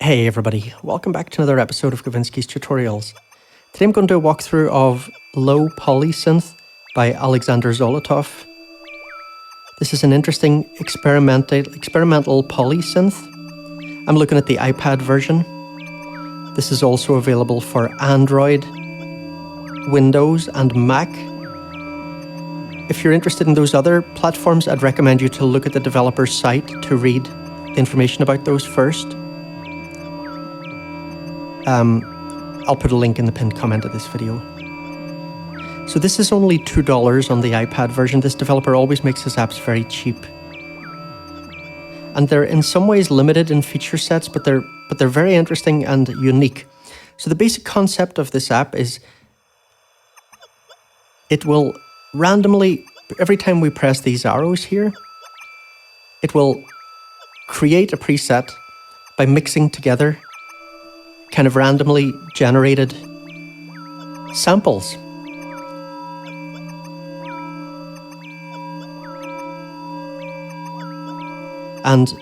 Hey everybody, welcome back to another episode of Kavinsky's Tutorials. Today I'm going to do a walkthrough of Low Poly Synth by Alexander Zolotov. This is an interesting experimental poly synth. I'm looking at the iPad version. This is also available for Android, Windows and Mac. If you're interested in those other platforms, I'd recommend you to look at the developer's site to read the information about those first. I'll put a link in the pinned comment of this video. So this is only $2 on the iPad version. This developer always makes his apps very cheap. And they're in some ways limited in feature sets, but they're very interesting and unique. So the basic concept of this app is it will randomly, every time we press these arrows here, it will create a preset by mixing together kind of randomly generated samples. And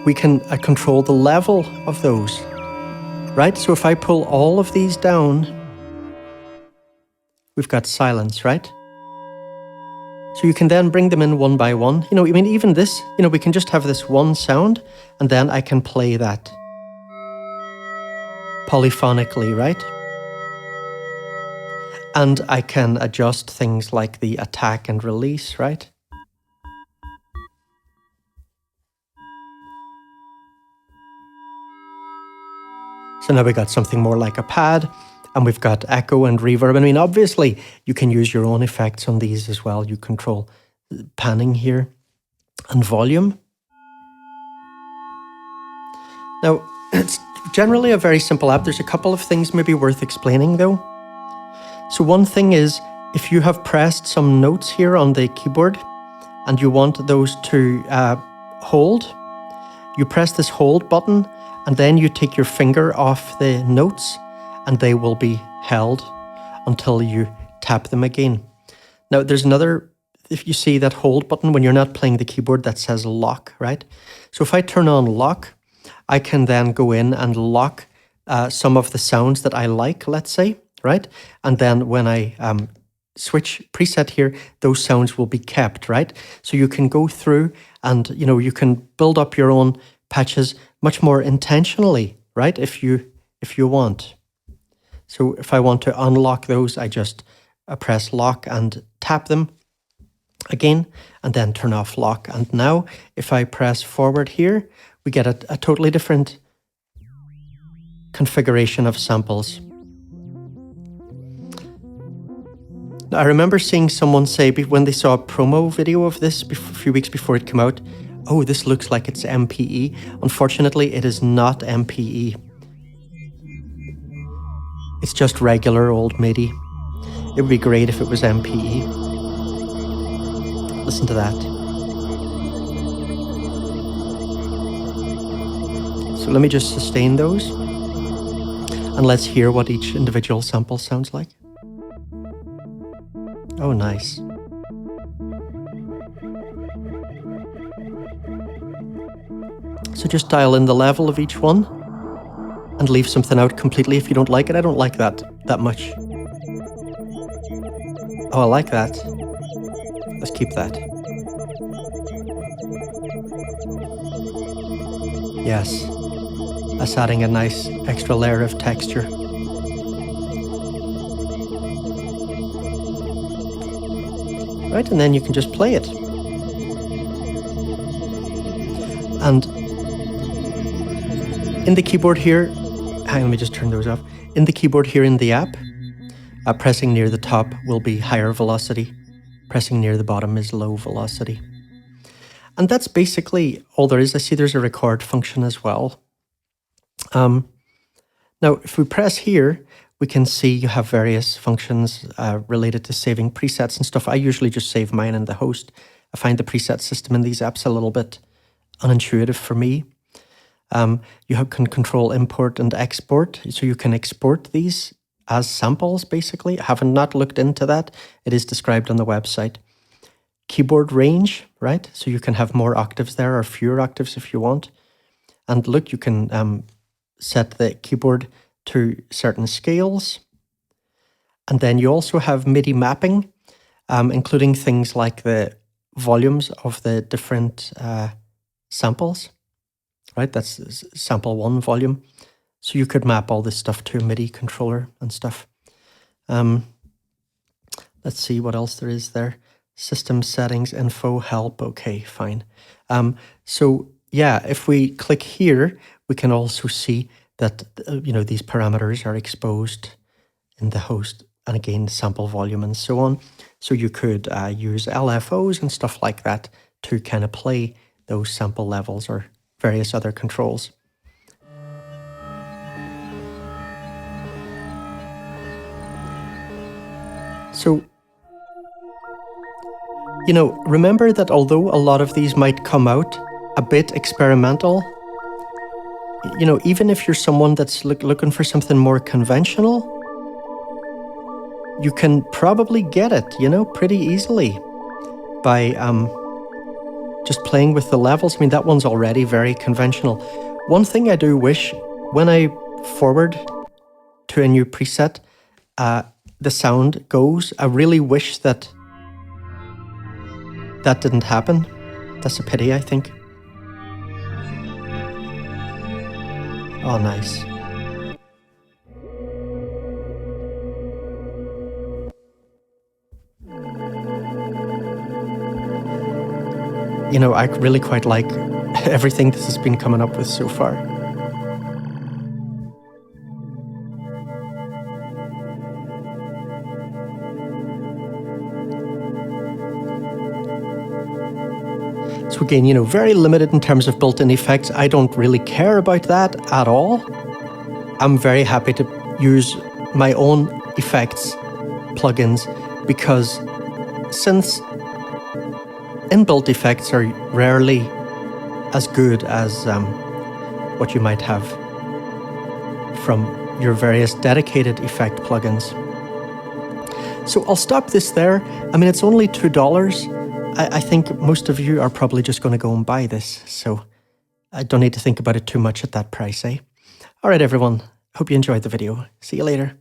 we can control the level of those, right? So if I pull all of these down, we've got silence, right? So you can then bring them in one by one. Even this, we can just have this one sound and then I can play that polyphonically, right? And I can adjust things like the attack and release, right? So now we got something more like a pad, and we've got echo and reverb. Obviously, you can use your own effects on these as well. You control panning here and volume. Now, it's generally a very simple app. There's a couple of things maybe worth explaining though. So one thing is, if you have pressed some notes here on the keyboard and you want those to hold, you press this hold button and then you take your finger off the notes and they will be held until you tap them again. Now there's another, if you see that hold button when you're not playing the keyboard, that says lock, right? So if I turn on lock, I can then go in and lock some of the sounds that I like, let's say, right? And then when I switch preset here, those sounds will be kept, right? So you can go through and, you can build up your own patches much more intentionally, right? If you want. So if I want to unlock those, I just press lock and tap them again, and then turn off lock. And now if I press forward here, we get a totally different configuration of samples. Now, I remember seeing someone say when they saw a promo video of this a few weeks before it came out, oh, this looks like it's MPE. Unfortunately, it is not MPE. It's just regular old MIDI. It would be great if it was MPE. Listen to that. So let me just sustain those and let's hear what each individual sample sounds like. Oh, nice. So just dial in the level of each one and leave something out completely if you don't like it. I don't like that much. Oh, I like that. Let's keep that. Yes. That's adding a nice extra layer of texture. Right, and then you can just play it. And in the keyboard here, let me just turn those off. In the keyboard here in the app, pressing near the top will be higher velocity. Pressing near the bottom is low velocity. And that's basically all there is. I see there's a record function as well. Now, if we press here, we can see you have various functions related to saving presets and stuff. I usually just save mine in the host. I find the preset system in these apps a little bit unintuitive for me. You can control import and export, so you can export these as samples, basically. I haven't not looked into that. It is described on the website. Keyboard range, right? So you can have more octaves there or fewer octaves if you want. And look, you can set the keyboard to certain scales. And then you also have MIDI mapping, including things like the volumes of the different samples, right? That's sample 1 volume. So you could map all this stuff to a MIDI controller and stuff. Let's see what else there is there. System settings, info, help. Okay, fine. So yeah, if we click here, we can also see that these parameters are exposed in the host, and again, sample volume and so on. So you could use LFOs and stuff like that to kind of play those sample levels or various other controls. So, remember that although a lot of these might come out a bit experimental, even if you're someone that's looking for something more conventional, you can probably get it, pretty easily by just playing with the levels. I mean, that one's already very conventional. One thing I do wish, when I forward to a new preset, the sound goes. I really wish that didn't happen. That's a pity, I think. Oh, nice. I really quite like everything this has been coming up with so far. So again, very limited in terms of built-in effects. I don't really care about that at all. I'm very happy to use my own effects plugins because synths inbuilt effects are rarely as good as what you might have from your various dedicated effect plugins. So I'll stop this there. I mean, it's only $2. I think most of you are probably just going to go and buy this, so I don't need to think about it too much at that price, eh? All right, everyone. Hope you enjoyed the video. See you later.